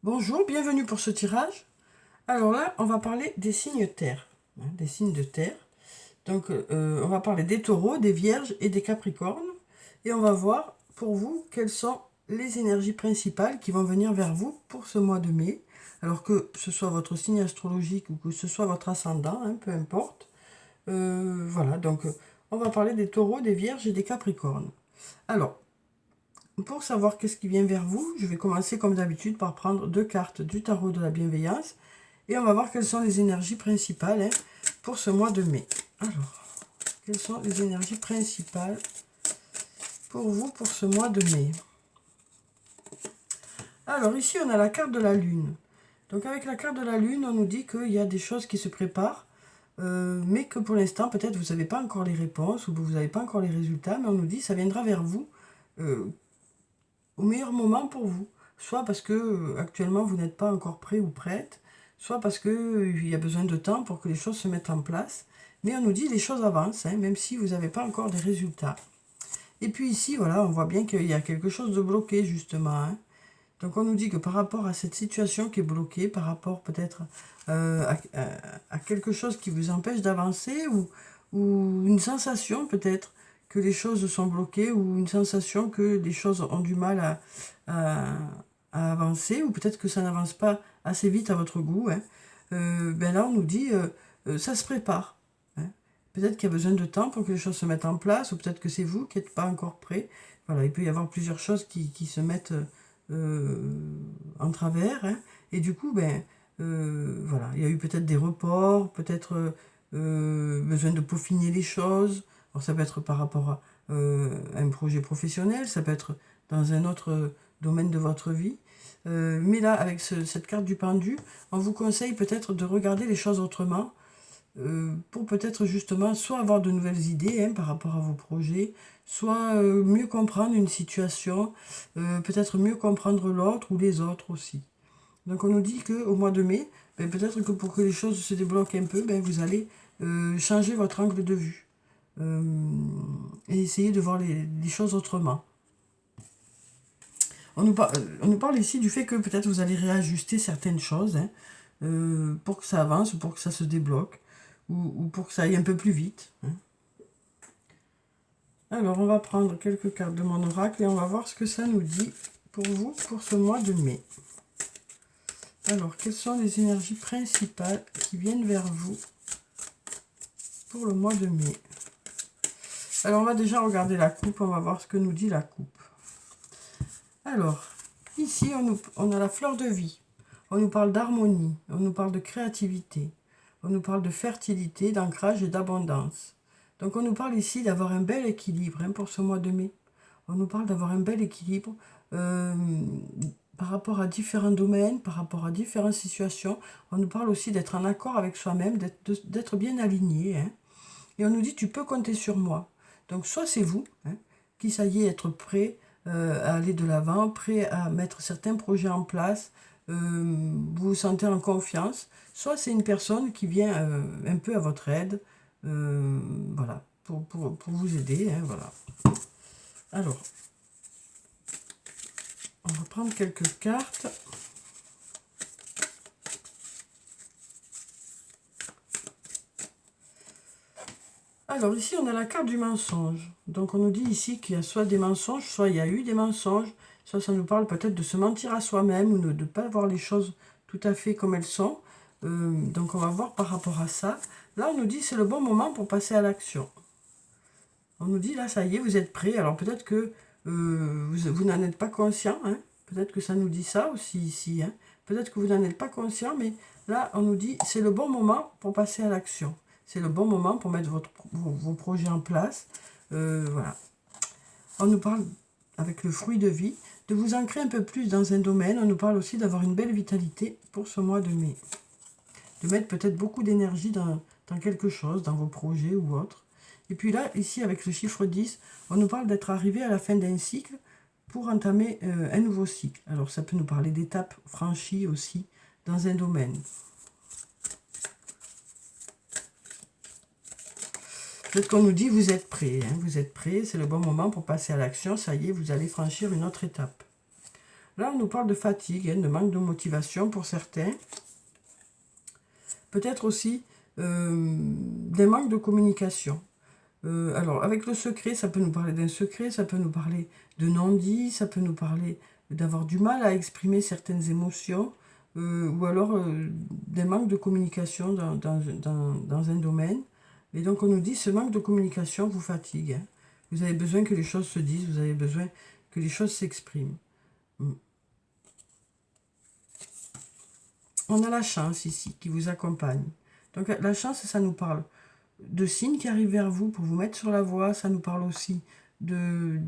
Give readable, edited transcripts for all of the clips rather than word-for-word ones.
Bonjour, bienvenue pour ce tirage. Alors là, on va parler des signes terre, des signes de terre. Donc, on va parler des taureaux, des vierges et des capricornes. Et on va voir pour vous quelles sont les énergies principales qui vont venir vers vous pour ce mois de mai. Alors que ce soit votre signe astrologique ou que ce soit votre ascendant, peu importe. Voilà, donc on va parler des taureaux, des vierges et des capricornes. Alors, pour savoir qu'est-ce qui vient vers vous, je vais commencer comme d'habitude par prendre deux cartes du tarot de la bienveillance et on va voir quelles sont les énergies principales pour ce mois de mai. Alors, quelles sont les énergies principales pour vous pour ce mois de mai? Alors ici, on a la carte de la lune. Donc avec la carte de la lune, on nous dit qu'il y a des choses qui se préparent, mais que pour l'instant, peut-être vous n'avez pas encore les réponses ou vous n'avez pas encore les résultats, mais on nous dit que ça viendra vers vous au meilleur moment pour vous. Soit parce que actuellement vous n'êtes pas encore prêt ou prête, soit parce qu'il y a besoin de temps pour que les choses se mettent en place. Mais on nous dit les choses avancent, même si vous n'avez pas encore des résultats. Et puis ici, voilà, on voit bien qu'il y a quelque chose de bloqué justement. Donc on nous dit que par rapport à cette situation qui est bloquée, par rapport peut-être à quelque chose qui vous empêche d'avancer ou une sensation peut-être que les choses sont bloquées ou une sensation que les choses ont du mal à avancer ou peut-être que ça n'avance pas assez vite à votre goût. Ben là on nous dit ça se prépare. Peut-être qu'il y a besoin de temps pour que les choses se mettent en place ou peut-être que c'est vous qui n'êtes pas encore prêt. Voilà, il peut y avoir plusieurs choses qui se mettent en travers. Et du coup, voilà, il y a eu peut-être des reports, peut-être besoin de peaufiner les choses. Alors, ça peut être par rapport à un projet professionnel, ça peut être dans un autre domaine de votre vie. Mais là, avec cette carte du pendu, on vous conseille peut-être de regarder les choses autrement pour peut-être justement soit avoir de nouvelles idées par rapport à vos projets, soit mieux comprendre une situation, peut-être mieux comprendre l'autre ou les autres aussi. Donc on nous dit qu'au mois de mai, peut-être que pour que les choses se débloquent un peu, vous allez changer votre angle de vue et essayer de voir les choses autrement. On nous parle ici du fait que peut-être vous allez réajuster certaines choses pour que ça avance, pour que ça se débloque ou pour que ça aille un peu plus vite. Alors, on va prendre quelques cartes de mon oracle et on va voir ce que ça nous dit pour vous pour ce mois de mai. Alors, quelles sont les énergies principales qui viennent vers vous pour le mois de mai? Alors, on va déjà regarder la coupe, on va voir ce que nous dit la coupe. Alors, ici, on a la fleur de vie. On nous parle d'harmonie, on nous parle de créativité, on nous parle de fertilité, d'ancrage et d'abondance. Donc on nous parle ici d'avoir un bel équilibre pour ce mois de mai. On nous parle d'avoir un bel équilibre par rapport à différents domaines, par rapport à différentes situations. On nous parle aussi d'être en accord avec soi-même, d'être bien aligné. Et on nous dit, tu peux compter sur moi. Donc soit c'est vous qui, ça y est, être prêt à aller de l'avant, prêt à mettre certains projets en place, vous vous sentez en confiance, soit c'est une personne qui vient un peu à votre aide, voilà, pour vous aider, voilà. Alors, on va prendre quelques cartes. Alors ici, on a la carte du mensonge. Donc on nous dit ici qu'il y a soit des mensonges, soit il y a eu des mensonges, soit ça nous parle peut-être de se mentir à soi-même ou de ne pas voir les choses tout à fait comme elles sont. Donc on va voir par rapport à ça. Là, on nous dit c'est le bon moment pour passer à l'action. On nous dit là, ça y est, vous êtes prêts. Alors peut-être que vous n'en êtes pas conscient. Peut-être que ça nous dit ça aussi ici. Peut-être que vous n'en êtes pas conscient, mais là, on nous dit c'est le bon moment pour passer à l'action. C'est le bon moment pour mettre vos projets en place. Voilà. On nous parle, avec le fruit de vie, de vous ancrer un peu plus dans un domaine. On nous parle aussi d'avoir une belle vitalité pour ce mois de mai. De mettre peut-être beaucoup d'énergie dans quelque chose, dans vos projets ou autres. Et puis là, ici, avec le chiffre 10, on nous parle d'être arrivé à la fin d'un cycle pour entamer un nouveau cycle. Alors ça peut nous parler d'étapes franchies aussi dans un domaine. Peut-être qu'on nous dit vous êtes prêts, vous êtes prêts, c'est le bon moment pour passer à l'action, ça y est, vous allez franchir une autre étape. Là, on nous parle de fatigue, hein, de manque de motivation pour certains. Peut-être aussi des manques de communication. Alors, avec le secret, ça peut nous parler d'un secret, ça peut nous parler de non-dit, ça peut nous parler d'avoir du mal à exprimer certaines émotions, ou alors des manques de communication dans un domaine. Et donc, on nous dit, ce manque de communication vous fatigue. Hein. Vous avez besoin que les choses se disent, vous avez besoin que les choses s'expriment. On a la chance ici, qui vous accompagne. Donc, la chance, ça nous parle de signes qui arrivent vers vous pour vous mettre sur la voie. Ça nous parle aussi de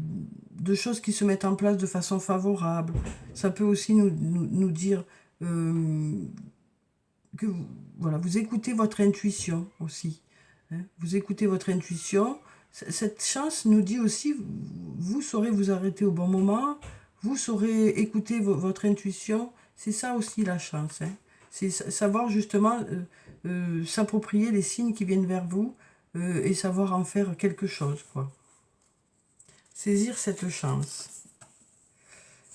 choses qui se mettent en place de façon favorable. Ça peut aussi nous dire que voilà, vous écoutez votre intuition aussi. Hein. Vous écoutez votre intuition. Cette chance nous dit aussi, vous saurez vous arrêter au bon moment, vous saurez écouter votre intuition. C'est ça aussi la chance. Hein. C'est savoir justement s'approprier les signes qui viennent vers vous et savoir en faire quelque chose, quoi. Saisir cette chance.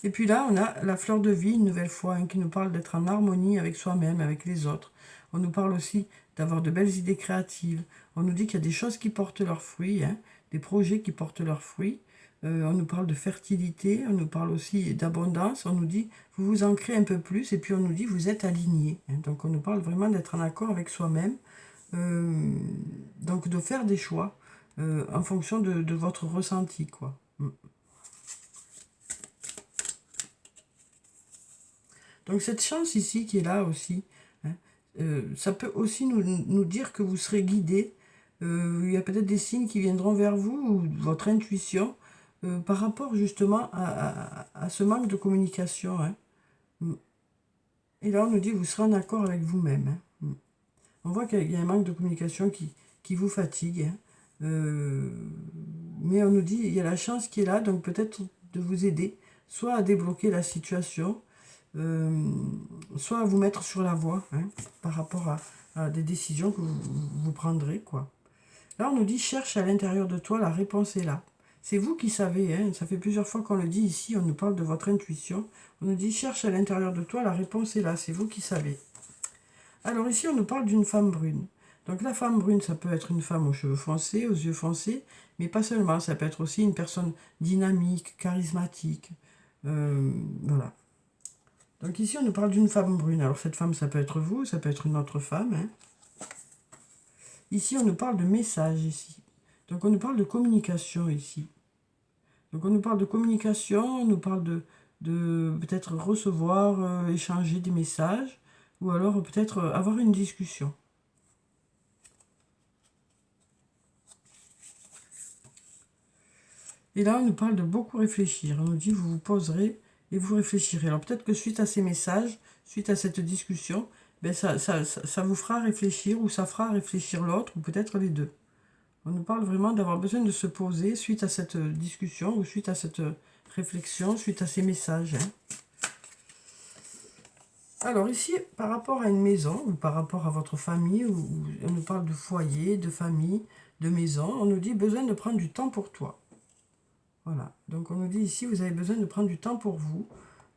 Et puis là, on a la fleur de vie, une nouvelle fois, hein, qui nous parle d'être en harmonie avec soi-même, avec les autres. On nous parle aussi d'avoir de belles idées créatives. On nous dit qu'il y a des choses qui portent leurs fruits, hein, des projets qui portent leurs fruits. On nous parle de fertilité, on nous parle aussi d'abondance. On nous dit, vous vous ancrez un peu plus, et puis on nous dit, vous êtes aligné. Hein. Donc on nous parle vraiment d'être en accord avec soi-même. Donc de faire des choix en fonction de votre ressenti, quoi. Donc cette chance ici qui est là aussi, hein, ça peut aussi nous dire que vous serez guidé. Il y a peut-être des signes qui viendront vers vous, ou votre intuition, par rapport justement à ce manque de communication. Hein. Et là on nous dit que vous serez en accord avec vous-même. Hein. On voit qu'il y a un manque de communication qui vous fatigue. Hein. Mais on nous dit il y a la chance qui est là, donc peut-être de vous aider, soit à débloquer la situation, soit à vous mettre sur la voie, hein, par rapport à des décisions que vous prendrez, quoi. Là, on nous dit, cherche à l'intérieur de toi, la réponse est là. C'est vous qui savez, hein, ça fait plusieurs fois qu'on le dit ici, on nous parle de votre intuition. On nous dit, cherche à l'intérieur de toi, la réponse est là, c'est vous qui savez. Alors ici, on nous parle d'une femme brune. Donc la femme brune, ça peut être une femme aux cheveux foncés, aux yeux foncés, mais pas seulement, ça peut être aussi une personne dynamique, charismatique, voilà. Donc ici, on nous parle d'une femme brune. Alors cette femme, ça peut être vous, ça peut être une autre femme. Hein. Ici, on nous parle de message, ici. Donc on nous parle de communication, ici. Donc on nous parle de communication, on nous parle de peut-être recevoir, échanger des messages, ou alors peut-être avoir une discussion. Et là, on nous parle de beaucoup réfléchir. On nous dit, vous vous poserez et vous réfléchirez. Alors peut-être que suite à ces messages, suite à cette discussion, ben ça vous fera réfléchir, ou ça fera réfléchir l'autre, ou peut-être les deux. On nous parle vraiment d'avoir besoin de se poser suite à cette discussion, ou suite à cette réflexion, suite à ces messages. Hein. Alors ici, par rapport à une maison, ou par rapport à votre famille, on nous parle de foyer, de famille, de maison, on nous dit besoin de prendre du temps pour toi. Voilà, donc on nous dit ici, vous avez besoin de prendre du temps pour vous.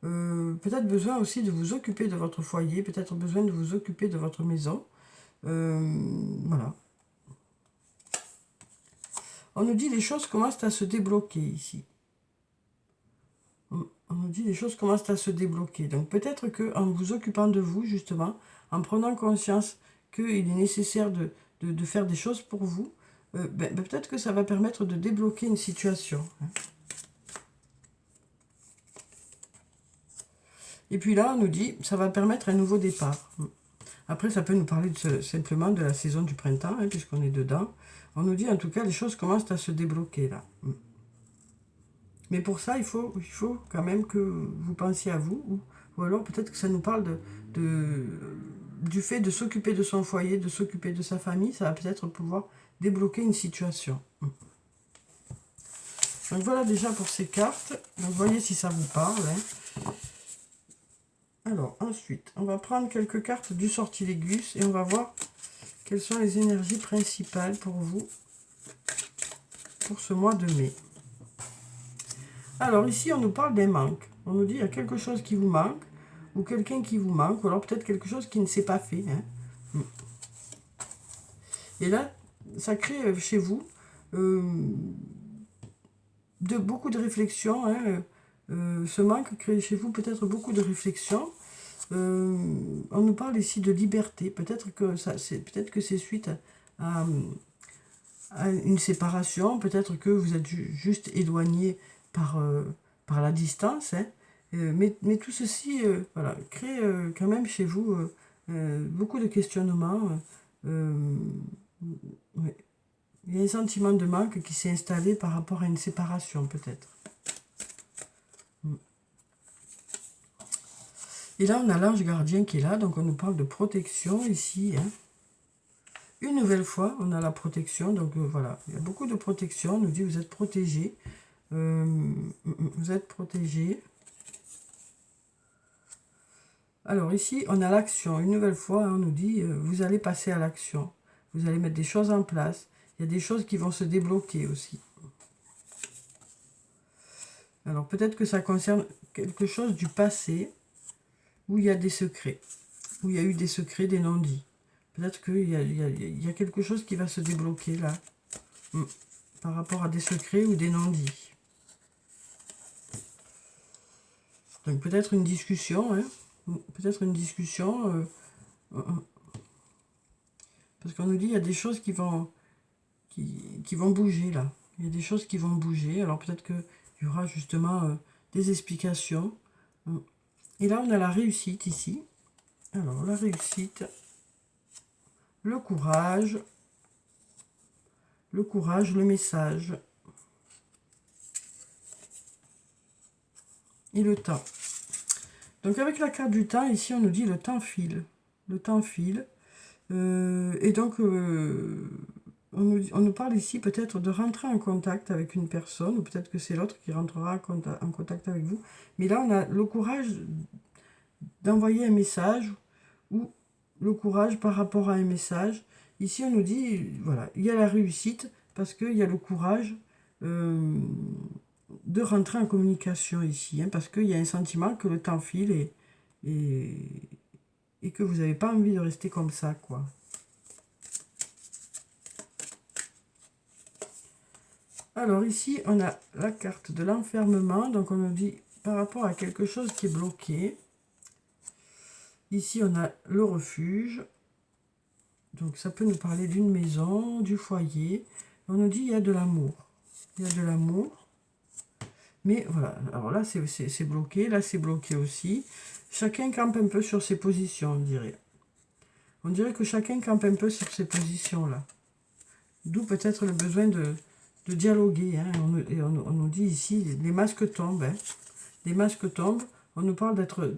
Peut-être besoin aussi de vous occuper de votre foyer, peut-être besoin de vous occuper de votre maison. Voilà. On nous dit les choses commencent à se débloquer ici. On nous dit les choses commencent à se débloquer. Donc peut-être qu'en vous occupant de vous, justement, en prenant conscience qu'il est nécessaire de faire des choses pour vous, peut-être que ça va permettre de débloquer une situation. Hein. Et puis là, on nous dit, ça va permettre un nouveau départ. Après, ça peut nous parler simplement de la saison du printemps, hein, puisqu'on est dedans. On nous dit, en tout cas, les choses commencent à se débloquer, là. Mais pour ça, il faut quand même que vous pensiez à vous, ou alors peut-être que ça nous parle du fait de s'occuper de son foyer, de s'occuper de sa famille, ça va peut-être pouvoir débloquer une situation. Donc voilà déjà pour ces cartes. Donc voyez si ça vous parle. Hein. Alors ensuite, on va prendre quelques cartes du sortilègus et on va voir quelles sont les énergies principales pour vous pour ce mois de mai. Alors ici, on nous parle des manques. On nous dit il y a quelque chose qui vous manque, ou quelqu'un qui vous manque, ou alors peut-être quelque chose qui ne s'est pas fait. Hein. Et là, ça crée chez vous beaucoup de réflexions. Hein. Ce manque crée chez vous peut-être beaucoup de réflexions. On nous parle ici de liberté. Peut-être que c'est suite à une séparation. Peut-être que vous êtes juste éloigné par la distance. Hein. Mais tout ceci voilà, crée quand même chez vous beaucoup de questionnements. Ouais. Il y a un sentiment de manque qui s'est installé par rapport à une séparation, peut-être. Et là, on a l'ange gardien qui est là, donc on nous parle de protection ici. Hein. Une nouvelle fois, on a la protection, donc voilà, il y a beaucoup de protection. On nous dit vous êtes protégé. Vous êtes protégé. Alors ici, on a l'action. Une nouvelle fois, on nous dit vous allez passer à l'action. Vous allez mettre des choses en place. Il y a des choses qui vont se débloquer aussi. Alors peut-être que ça concerne quelque chose du passé où il y a des secrets, où il y a eu des secrets, des non-dits. Peut-être qu'il y a quelque chose qui va se débloquer là, par rapport à des secrets ou des non-dits. Donc peut-être une discussion, hein, peut-être une discussion, parce qu'on nous dit il y a des choses qui vont bouger là. Il y a des choses qui vont bouger, alors peut-être qu'il y aura justement des explications. Et là on a la réussite ici. Alors la réussite, le courage, le message et le temps. Donc avec la carte du temps, ici on nous dit le temps file. Le temps file. Et donc on nous parle ici peut-être de rentrer en contact avec une personne, ou peut-être que c'est l'autre qui rentrera en contact avec vous. Mais là on a le courage d'envoyer un message, ou le courage par rapport à un message. Ici on nous dit, voilà, il y a la réussite, parce qu'il y a le courage de rentrer en communication ici, hein, parce qu'il y a un sentiment que le temps file et que vous n'avez pas envie de rester comme ça, quoi. Alors ici, on a la carte de l'enfermement, donc on nous dit par rapport à quelque chose qui est bloqué. Ici, on a le refuge, donc ça peut nous parler d'une maison, du foyer. On nous dit il y a de l'amour, il y a de l'amour. Mais voilà, alors là c'est bloqué, là c'est bloqué aussi. Chacun campe un peu sur ses positions, on dirait. On dirait que chacun campe un peu sur ses positions là. D'où peut-être le besoin de dialoguer. Hein. On nous dit ici, les masques tombent. Hein. Les masques tombent, on nous parle d'être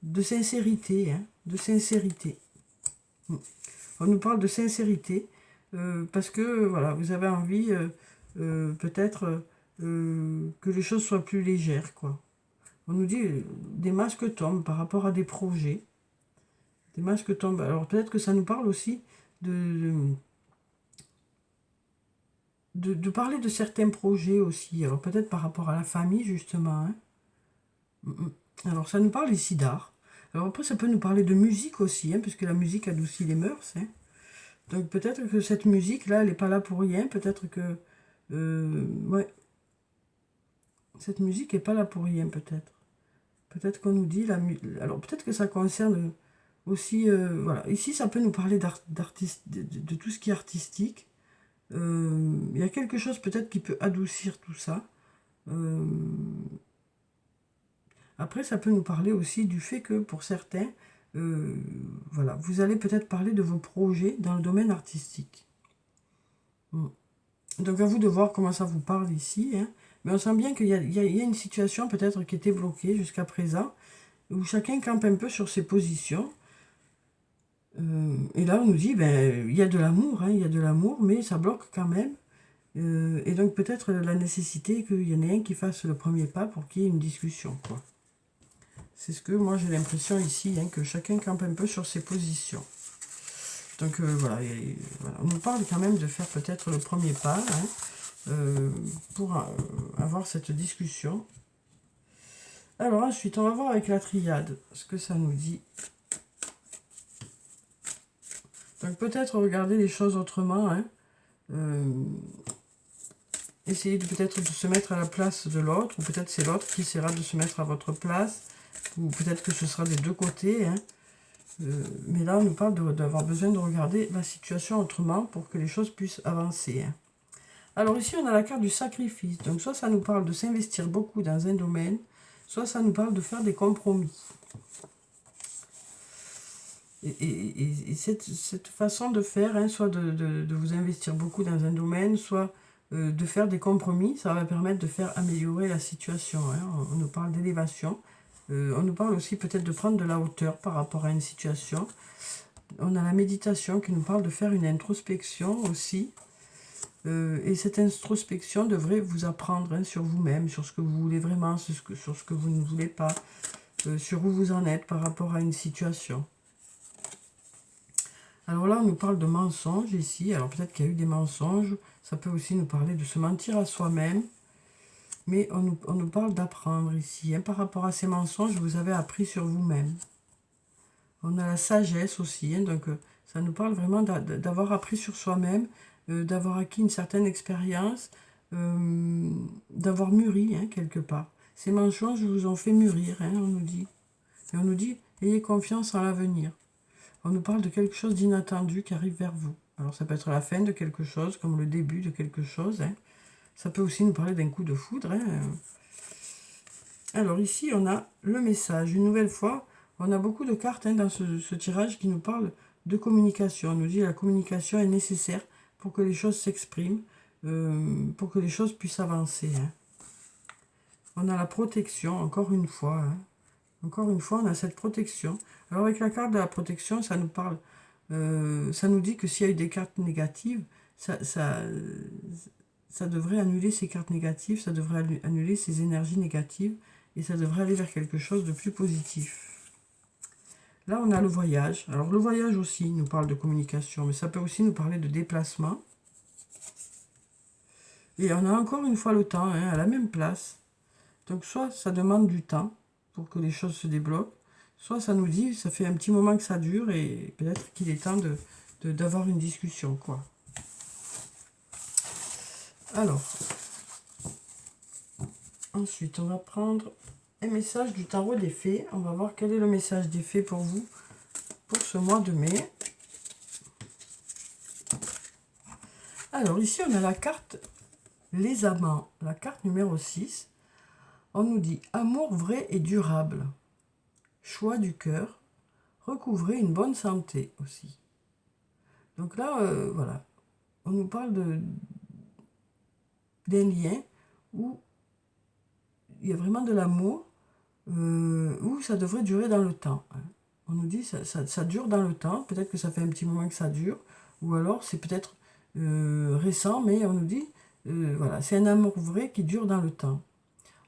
de sincérité. Hein, de sincérité. On nous parle de sincérité parce que voilà, vous avez envie peut-être que les choses soient plus légères, quoi. On nous dit des masques tombent par rapport à des projets. Des masques tombent. Alors peut-être que ça nous parle aussi de parler de certains projets aussi. Alors peut-être par rapport à la famille, justement. Hein. Alors ça nous parle ici d'art. Alors après ça peut nous parler de musique aussi, hein, puisque la musique adoucit les mœurs. Hein. Donc peut-être que cette musique-là, elle n'est pas là pour rien. Peut-être que... ouais. Cette musique n'est pas là pour rien, peut-être. Peut-être qu'on nous dit... Alors peut-être que ça concerne aussi... voilà. Ici, ça peut nous parler d'artiste, de tout ce qui est artistique. Il y a quelque chose peut-être qui peut adoucir tout ça. Après, ça peut nous parler aussi du fait que pour certains, voilà, vous allez peut-être parler de vos projets dans le domaine artistique. Donc à vous de voir comment ça vous parle ici. Hein. Mais on sent bien qu'il y a une situation peut-être qui était bloquée jusqu'à présent, où chacun campe un peu sur ses positions. Et là, on nous dit, ben, il y a de l'amour, hein, il y a de l'amour, mais ça bloque quand même. Et donc peut-être la nécessité qu'il y en ait un qui fasse le premier pas pour qu'il y ait une discussion, quoi. C'est ce que moi j'ai l'impression ici, hein, que chacun campe un peu sur ses positions. Donc voilà, on nous parle quand même de faire peut-être le premier pas, hein, pour avoir cette discussion. Alors ensuite, on va voir avec la triade ce que ça nous dit. Donc peut-être regarder les choses autrement. Hein. Essayez peut-être de se mettre à la place de l'autre, ou peut-être c'est l'autre qui essaiera de se mettre à votre place, ou peut-être que ce sera des deux côtés. Hein. Mais là, on nous parle d'avoir besoin de regarder la situation autrement pour que les choses puissent avancer. Hein. Alors ici, on a la carte du sacrifice. Donc soit ça nous parle de s'investir beaucoup dans un domaine, soit ça nous parle de faire des compromis. Et cette façon de faire, hein, soit de vous investir beaucoup dans un domaine, soit de faire des compromis, ça va permettre de faire améliorer la situation. Hein. On nous parle d'élévation. On nous parle aussi peut-être de prendre de la hauteur par rapport à une situation. On a la méditation qui nous parle de faire une introspection aussi. Et cette introspection devrait vous apprendre hein, sur vous-même, sur ce que vous voulez vraiment, sur ce que vous ne voulez pas, sur où vous en êtes par rapport à une situation. Alors là, on nous parle de mensonges ici. Alors peut-être qu'il y a eu des mensonges. Ça peut aussi nous parler de se mentir à soi-même. Mais on nous parle d'apprendre ici. Hein. Par rapport à ces mensonges, vous avez appris sur vous-même. On a la sagesse aussi. Hein. Donc ça nous parle vraiment d'avoir appris sur soi-même, d'avoir acquis une certaine expérience, d'avoir mûri hein, quelque part. Ces mensonges vous ont fait mûrir, hein, on nous dit. Et on nous dit, ayez confiance en l'avenir. On nous parle de quelque chose d'inattendu qui arrive vers vous. Alors ça peut être la fin de quelque chose, comme le début de quelque chose. Hein. Ça peut aussi nous parler d'un coup de foudre. Hein. Alors ici, on a le message. Une nouvelle fois, on a beaucoup de cartes hein, dans ce tirage qui nous parle de communication. On nous dit que la communication est nécessaire pour que les choses s'expriment, pour que les choses puissent avancer. Hein. On a la protection, encore une fois. Hein. Encore une fois, on a cette protection. Alors avec la carte de la protection, ça nous parle, ça nous dit que s'il y a eu des cartes négatives, ça devrait annuler ces cartes négatives, ça devrait annuler ces énergies négatives, et ça devrait aller vers quelque chose de plus positif. Là, on a le voyage. Alors le voyage aussi nous parle de communication, mais ça peut aussi nous parler de déplacement. Et on a encore une fois le temps, hein, à la même place. Donc soit ça demande du temps, pour que les choses se débloquent, soit ça nous dit, ça fait un petit moment que ça dure et peut-être qu'il est temps d'avoir une discussion, quoi. Alors, ensuite, on va prendre un message du tarot des fées. On va voir quel est le message des fées pour vous, pour ce mois de mai. Alors, ici, on a la carte Les Amants, la carte numéro 6. On nous dit « Amour vrai et durable ». Choix du cœur, recouvrez une bonne santé aussi. Donc là, voilà, on nous parle d'un lien où il y a vraiment de l'amour, où ça devrait durer dans le temps. Hein. On nous dit ça dure dans le temps, peut-être que ça fait un petit moment que ça dure, ou alors c'est peut-être récent, mais on nous dit, voilà, c'est un amour vrai qui dure dans le temps.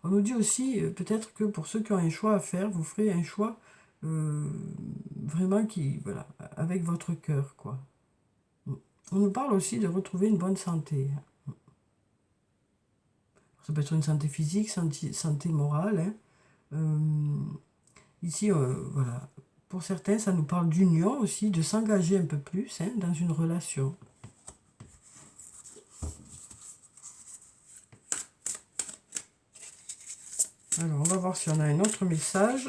On nous dit aussi, peut-être que pour ceux qui ont un choix à faire, vous ferez un choix vraiment qui, voilà, avec votre cœur, quoi. On nous parle aussi de retrouver une bonne santé. Ça peut être une santé physique, santé morale. Hein. Ici, voilà, pour certains, ça nous parle d'union aussi, de s'engager un peu plus hein, dans une relation. Alors, on va voir si on a un autre message.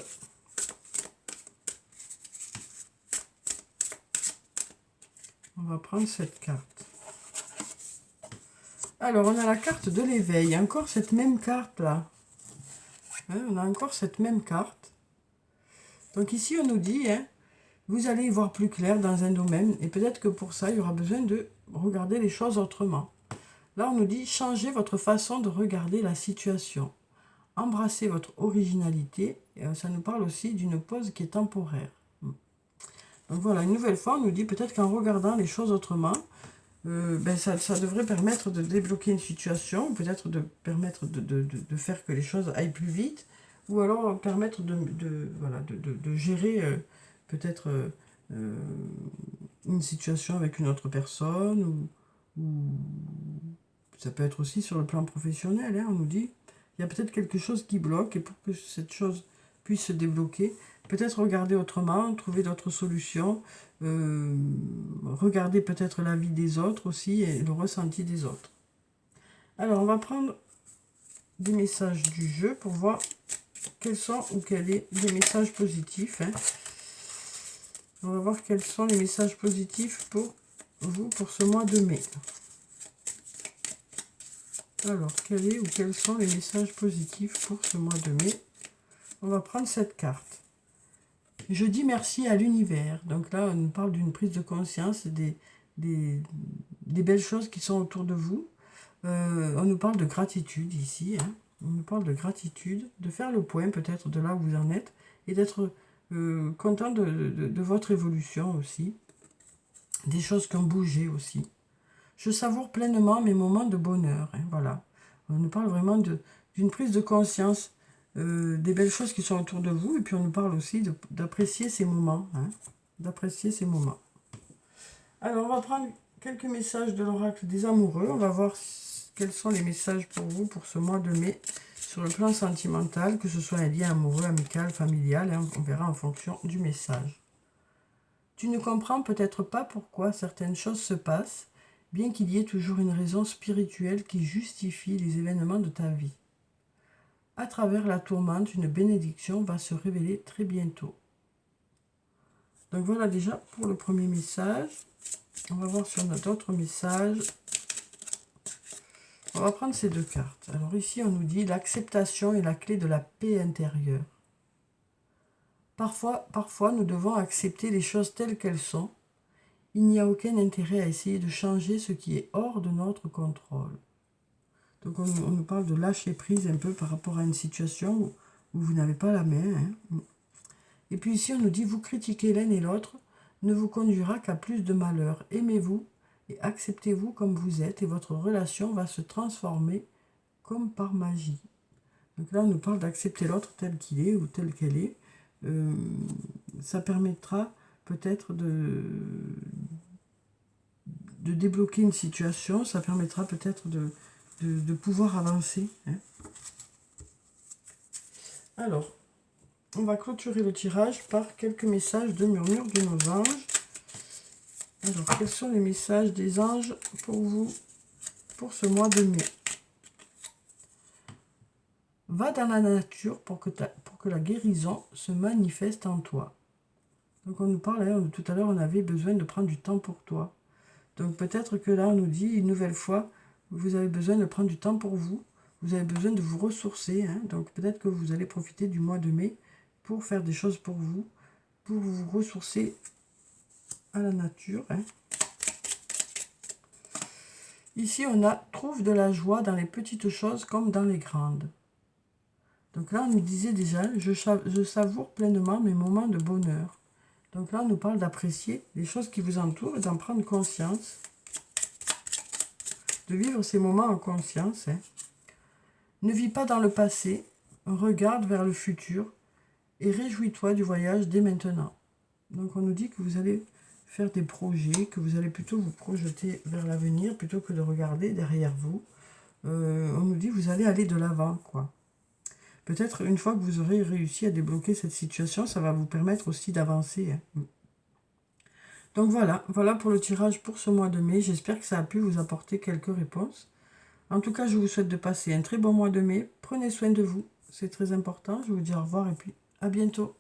On va prendre cette carte. Alors, on a la carte de l'éveil. Encore cette même carte-là. Hein, on a encore cette même carte. Donc ici, on nous dit, hein, vous allez y voir plus clair dans un domaine. Et peut-être que pour ça, il y aura besoin de regarder les choses autrement. Là, on nous dit, changez votre façon de regarder la situation. Embrassez votre originalité. Et ça nous parle aussi d'une pause qui est temporaire. Donc voilà, une nouvelle fois, on nous dit peut-être qu'en regardant les choses autrement, ça devrait permettre de débloquer une situation, peut-être de permettre de faire que les choses aillent plus vite, ou alors permettre de gérer peut-être une situation avec une autre personne, ou ça peut être aussi sur le plan professionnel, hein, on nous dit il y a peut-être quelque chose qui bloque, et pour que cette chose puisse se débloquer, peut-être regarder autrement, trouver d'autres solutions, regarder peut-être la vie des autres aussi, et le ressenti des autres. Alors, on va prendre des messages du jeu pour voir quels sont ou quels sont les messages positifs. On va voir quels sont les messages positifs pour vous pour ce mois de mai. Alors, quel est ou quels sont les messages positifs pour ce mois de mai? On va prendre cette carte. Je dis merci à l'univers. Donc là, on nous parle d'une prise de conscience des belles choses qui sont autour de vous. On nous parle de gratitude ici. On nous parle de gratitude, de faire le point peut-être de là où vous en êtes et d'être content de votre évolution aussi. Des choses qui ont bougé aussi. Je savoure pleinement mes moments de bonheur. Voilà. On nous parle vraiment d'une prise de conscience des belles choses qui sont autour de vous. Et puis on nous parle aussi d'apprécier ces moments. D'apprécier ces moments. Alors on va prendre quelques messages de l'oracle des amoureux. On va voir quels sont les messages pour vous pour ce mois de mai sur le plan sentimental, que ce soit un lien amoureux, amical, familial. On verra en fonction du message. Tu ne comprends peut-être pas pourquoi certaines choses se passent, bien qu'il y ait toujours une raison spirituelle qui justifie les événements de ta vie. À travers la tourmente, une bénédiction va se révéler très bientôt. Donc voilà déjà pour le premier message. On va voir si on a d'autres messages. On va prendre ces deux cartes. Alors ici, on nous dit l'acceptation est la clé de la paix intérieure. Parfois, nous devons accepter les choses telles qu'elles sont. Il n'y a aucun intérêt à essayer de changer ce qui est hors de notre contrôle. Donc on nous parle de lâcher prise un peu par rapport à une situation où vous n'avez pas la main. Et puis ici, on nous dit, vous critiquez l'un et l'autre ne vous conduira qu'à plus de malheur. Aimez-vous et acceptez-vous comme vous êtes et votre relation va se transformer comme par magie. Donc là, on nous parle d'accepter l'autre tel qu'il est ou telle qu'elle est. Ça permettra peut-être de débloquer une situation, ça permettra peut-être de pouvoir avancer. Alors, on va clôturer le tirage par quelques messages de murmure de nos anges. Alors, quels sont les messages des anges pour vous pour ce mois de mai? Va dans la nature pour que la guérison se manifeste en toi. Donc on nous parle, tout à l'heure on avait besoin de prendre du temps pour toi. Donc peut-être que là on nous dit une nouvelle fois, vous avez besoin de prendre du temps pour vous. Vous avez besoin de vous ressourcer. Donc peut-être que vous allez profiter du mois de mai pour faire des choses pour vous ressourcer à la nature. Ici on a trouve de la joie dans les petites choses comme dans les grandes. Donc là, on nous disait déjà, je savoure pleinement mes moments de bonheur. Donc là, on nous parle d'apprécier les choses qui vous entourent et d'en prendre conscience. De vivre ces moments en conscience. Ne vis pas dans le passé, regarde vers le futur et réjouis-toi du voyage dès maintenant. Donc on nous dit que vous allez faire des projets, que vous allez plutôt vous projeter vers l'avenir plutôt que de regarder derrière vous. On nous dit que vous allez aller de l'avant, quoi. Peut-être une fois que vous aurez réussi à débloquer cette situation, ça va vous permettre aussi d'avancer. Donc voilà pour le tirage pour ce mois de mai. J'espère que ça a pu vous apporter quelques réponses. En tout cas, je vous souhaite de passer un très bon mois de mai. Prenez soin de vous, c'est très important. Je vous dis au revoir et puis à bientôt.